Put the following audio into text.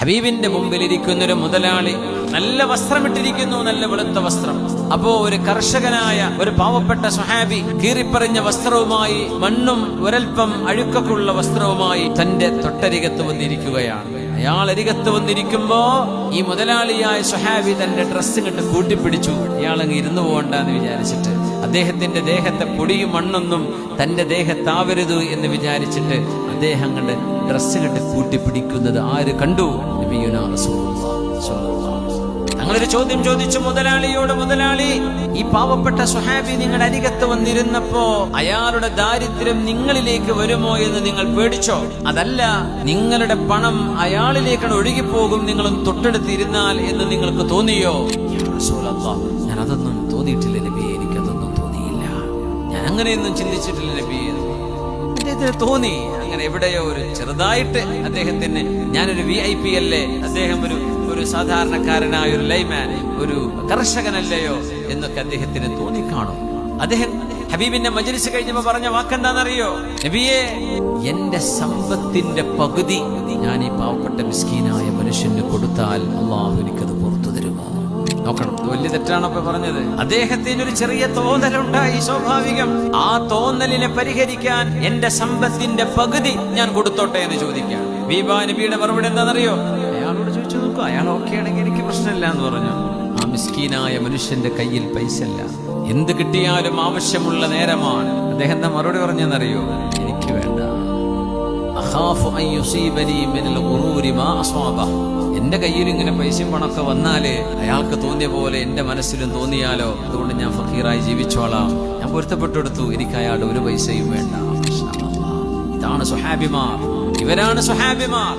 ഹബീബിന്റെ മുമ്പിൽ ഇരിക്കുന്നൊരു മുതലാളി നല്ല വസ്ത്രമിട്ടിരിക്കുന്നു, നല്ല വെളുത്ത വസ്ത്രം. അപ്പോ ഒരു കർഷകനായ ഒരു പാവപ്പെട്ട സ്വഹാബി കീറിപ്പറിഞ്ഞ വസ്ത്രവുമായി, മണ്ണും ഒരൽപ്പം അഴുക്കൊക്കെയുള്ള വസ്ത്രവുമായി തന്റെ തൊട്ടരികത്ത് വന്നിരിക്കുകയാണ്. അയാൾ അരികത്ത് വന്നിരിക്കുമ്പോ ഈ മുതലാളിയായ സ്വഹാബി തന്റെ ഡ്രസ്സ് കണ്ട് കൂട്ടിപ്പിടിച്ചു. ഇയാളങ്ങ് ഇരുന്നു പോകണ്ടെന്ന് വിചാരിച്ചിട്ട്, അദ്ദേഹത്തിന്റെ ദേഹത്തെ പൊടിയും മണ്ണൊന്നും തന്റെ ദേഹത്താവരുത് എന്ന് വിചാരിച്ചിട്ട് അദ്ദേഹം കണ്ട് ഡ്രസ്സ് കണ്ട് കൂട്ടിപ്പിടിക്കുന്നത് ആര് കണ്ടു? നബിയുനാ റസൂലുള്ളാഹി സ്വല്ലല്ലാഹു അലൈഹി വസല്ലം. ഞങ്ങളൊരു ചോദ്യം ചോദിച്ചു മുതലാളിയോട്, മുതലാളി, ഈ പാവപ്പെട്ട സ്വഹാബി നിങ്ങളുടെ അരികത്ത് വന്നിരുന്നപ്പോ അയാളുടെ ദാരിദ്ര്യം നിങ്ങളിലേക്ക് വരുമോ എന്ന് നിങ്ങൾ പേടിച്ചോ? അതല്ല, നിങ്ങളുടെ പണം അയാളിലേക്കാണ് ഒഴുകിപ്പോകും നിങ്ങളും തൊട്ടടുത്തിരുന്നാൽ എന്ന് നിങ്ങൾക്ക് തോന്നിയോ? ഞാൻ അതൊന്നും തോന്നിയിട്ടില്ല നബിയെ, എനിക്കതൊന്നും തോന്നിയില്ല, ഞാൻ അങ്ങനെയൊന്നും ചിന്തിച്ചിട്ടില്ല നബിയെ. അദ്ദേഹത്തിന് തോന്നി അങ്ങനെ എവിടെയോ ഒരു ചെറുതായിട്ട് അദ്ദേഹത്തിന്, ഞാനൊരു VIP അല്ലേ, അദ്ദേഹം ഒരു സാധാരണക്കാരനായ ഒരു ലൈമാൻ, ഒരു കർഷകനല്ലയോ എന്നൊക്കെ അദ്ദേഹത്തിന് തോന്നിക്കാണും. അദ്ദേഹം ഹബീബിന്റെ മജ്‌ലിസ് കഴിഞ്ഞപ്പോ പറഞ്ഞ വാക്കെന്താണെന്നറിയോ? നബിയെ, എന്റെ സമ്പത്തിന്റെ പകുതി ഞാൻ ഈ പാവപ്പെട്ട മിസ്കീനായ മനുഷ്യന് കൊടുത്താൽ അള്ളാഹു എനിക്കത് പുറത്തു തരുമോ? നോക്കണം, വലിയ തെറ്റാണോ ഇപ്പൊ പറഞ്ഞത്? അദ്ദേഹത്തിന് ഒരു ചെറിയ തോന്നലുണ്ടായി, സ്വാഭാവികം. ആ തോന്നലിനെ പരിഹരിക്കാൻ എന്റെ സമ്പത്തിന്റെ പകുതി ഞാൻ കൊടുത്തോട്ടെ എന്ന് ചോദിക്കാം. ബീബാ നബിയുടെ മറുപടി എന്താണെന്നറിയോ? അയാളോട് ചോദിച്ചു നോക്കൂ, അയാൾ ഓക്കെ ആണെങ്കിൽ എനിക്ക് പ്രശ്നമില്ല എന്ന് പറഞ്ഞു. ആ മിസ്കീനായ മനുഷ്യന്റെ കയ്യിൽ പൈസ ഇല്ല, എന്ത് കിട്ടിയാലും ആവശ്യമുള്ള നേരമാണ്. അദ്ദേഹം എന്താ മറുപടി പറഞ്ഞെന്നറിയോ? എനിക്ക് വേണ്ട, എന്റെ കയ്യിൽ ഇങ്ങനെ പൈസയും പണമൊക്കെ വന്നാല് അയാൾക്ക് തോന്നിയ പോലെ എന്റെ മനസ്സിലും തോന്നിയാലോ, അതുകൊണ്ട് ഞാൻ ഫക്കീറായി ജീവിച്ചോളാം, ഞാൻ പൊരുത്തപ്പെട്ടെടുത്തു, എനിക്ക് അയാളുടെ ഒരു പൈസയും വേണ്ട. ഇതാണ് സ്വഹാബിമാർ, ഇവരാണ് സ്വഹാബിമാർ.